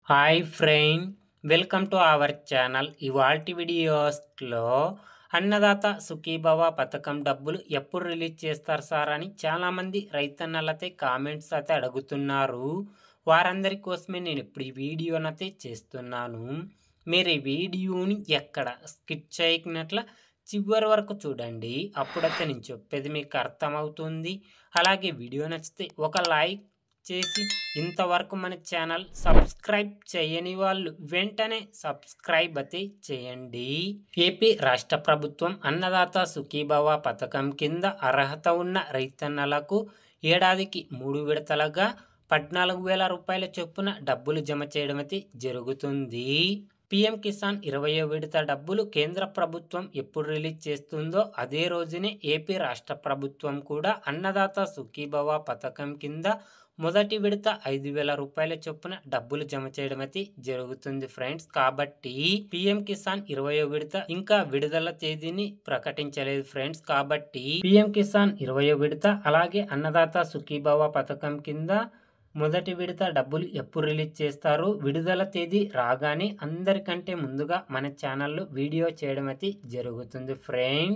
Hi friend, welcome to our channel. ఇవాల్టి వీడియోస్లో అన్నదాత సుఖీభవ పథకం డబ్బులు ఎప్పుడు రిలీజ్ చేస్తారు సార్ అని చాలామంది రైతన్నలైతే కామెంట్స్ అయితే అడుగుతున్నారు. వారందరి కోసమే నేను ఇప్పుడు ఈ వీడియోనైతే చేస్తున్నాను. మీరు ఈ వీడియోని ఎక్కడ స్కిప్ చేయకున్నట్ల చివరి వరకు చూడండి. అప్పుడైతే నేను చెప్పేది మీకు అర్థమవుతుంది. అలాగే వీడియో నచ్చితే ఒక లైక్ చేసి ఇంతవరకు మన ఛానల్ సబ్స్క్రైబ్ చేయని వాళ్ళు వెంటనే సబ్స్క్రైబ్ అయితే చేయండి. ఏపీ రాష్ట్ర ప్రభుత్వం అన్నదాత సుఖీభవ పథకం కింద అర్హత ఉన్న రైతన్నలకు ఏడాదికి 3 విడతలుగా 14,000 రూపాయల చొప్పున డబ్బులు జమ చేయడం అయితే జరుగుతుంది. పీఎం కిసాన్ 20వ విడత డబ్బులు కేంద్ర ప్రభుత్వం ఎప్పుడు రిలీజ్ చేస్తుందో అదే రోజునే ఏపీ రాష్ట్ర ప్రభుత్వం కూడా అన్నదాత సుఖీభవ పథకం కింద మొదటి విడత 5,000 రూపాయల చొప్పున డబ్బులు జమ చేయడం అయితే జరుగుతుంది ఫ్రెండ్స్. కాబట్టి పీఎం కిసాన్ 20వ విడత ఇంకా విడుదల తేదీని ప్రకటించలేదు ఫ్రెండ్స్. కాబట్టి పీఎం కిసాన్ 20వ విడత అలాగే అన్నదాత సుఖీభవ పథకం కింద మొదటి విడత డబ్బులు ఎప్పుడు రిలీజ్ చేస్తారు, విడుదల తేదీ రాగానే అందరికంటే ముందుగా మన ఛానల్లో వీడియో చేయడం అయితే జరుగుతుంది ఫ్రెండ్స్.